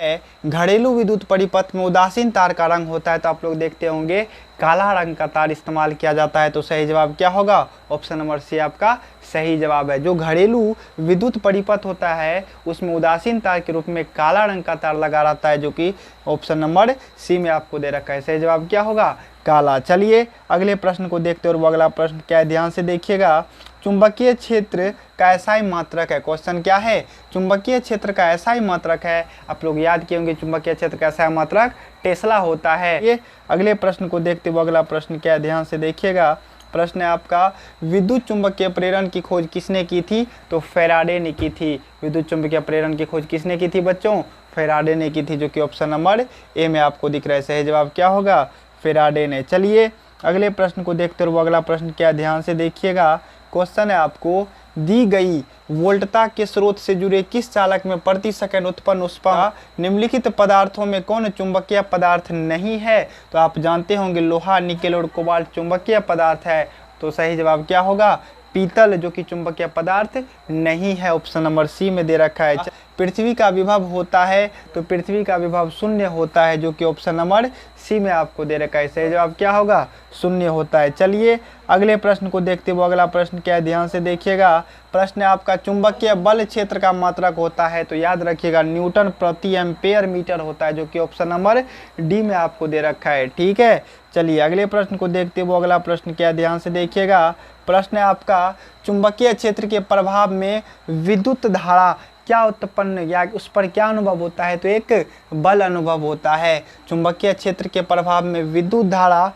है घरेलू विद्युत परिपथ में उदासीन तार का रंग होता है, तो आप लोग देखते होंगे काला रंग का तार इस्तेमाल किया जाता है। तो सही जवाब क्या होगा? ऑप्शन नंबर सी आपका सही जवाब है। जो घरेलू विद्युत परिपथ होता है उसमें उदासीन तार के रूप में काला रंग का तार लगा रहता है, जो कि ऑप्शन नंबर सी में आपको दे रखा है। सही जवाब क्या होगा? काला। चलिए अगले प्रश्न को देखते हैं। और वो अगला प्रश्न क्या है, ध्यान से देखिएगा। चुंबकीय क्षेत्र का एसआई मात्रक है। क्वेश्चन क्या है? चुंबकीय क्षेत्र का एसआई मात्रक है। आप लोग याद किए होंगे चुंबकीय क्षेत्र का एसआई मात्रक टेस्ला होता है। ये अगले प्रश्न को देखते हुए अगला प्रश्न क्या है, ध्यान से देखिएगा। प्रश्न है आपका, विद्युत चुंबकीय प्रेरण की खोज किसने की थी? तो फैराडे ने की थी। विद्युत चुंबकीय प्रेरण की खोज किसने की थी बच्चों? फैराडे ने की थी, जो कि ऑप्शन नंबर ए में आपको दिख रहा है। सही जवाब क्या होगा? फैराडे ने। चलिए अगले प्रश्न को देखते हुए अगला प्रश्न क्या है, ध्यान से देखिएगा। क्वेश्चन है आपको, दी गई वोल्टता के स्रोत से जुड़े किस चालक में प्रति सेकंड उत्पन्न ऊष्मा निम्नलिखित पदार्थों में कौन चुंबकीय पदार्थ नहीं है? तो आप जानते होंगे लोहा, निकेल और कोबाल्ट चुंबकीय पदार्थ है। तो सही जवाब क्या होगा? पीतल, जो कि चुंबकीय पदार्थ नहीं है। ऑप्शन नंबर सी में दे रखा है। पृथ्वी का विभव होता है, तो पृथ्वी का विभव शून्य होता है, जो कि ऑप्शन नंबर सी में आपको दे रखा है। सही जवाब क्या होगा? शून्य होता है। चलिए अगले प्रश्न को देखते हुए अगला प्रश्न क्या है, ध्यान से देखिएगा। प्रश्न आपका, चुंबकीय बल क्षेत्र का मात्रक होता है। तो याद रखिएगा न्यूटन प्रति एम्पेयर मीटर होता है, जो कि ऑप्शन नंबर डी में आपको दे रखा है। ठीक है, चलिए अगले प्रश्न को देखते हुए अगला प्रश्न क्या है, ध्यान से देखिएगा। प्रश्न है आपका, चुंबकीय क्षेत्र के प्रभाव में विद्युत धारा क्या उत्पन्न या उस पर क्या अनुभव होता है? तो एक बल अनुभव होता है। चुंबकीय क्षेत्र के प्रभाव में विद्युत धारा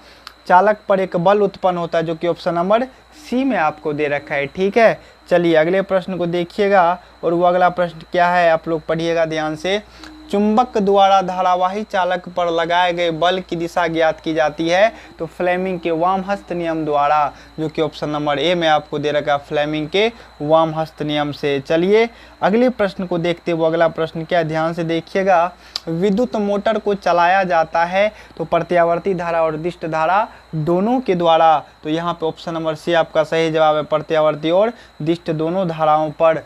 चालक पर एक बल उत्पन्न होता है, जो कि ऑप्शन नंबर सी में आपको दे रखा है। ठीक है, चलिए अगले प्रश्न को देखिएगा। और वो अगला प्रश्न क्या है, आप लोग पढ़िएगा ध्यान से। चुंबक द्वारा धारावाही चालक पर लगाए गए बल की दिशा ज्ञात की जाती है। तो फ्लेमिंग के वाम हस्त नियम द्वारा, जो कि ऑप्शन नंबर ए में आपको दे रखा है, फ्लेमिंग के वाम हस्त नियम से। चलिए अगले प्रश्न को देखते हुए अगला प्रश्न क्या है, ध्यान से देखिएगा। विद्युत मोटर को चलाया जाता है तो प्रत्यावर्ती धारा और दिष्ट धारा दोनों के द्वारा। तो यहाँ पे ऑप्शन नंबर सी आपका सही जवाब है, प्रत्यावर्ती और दिष्ट दोनों धाराओं पर।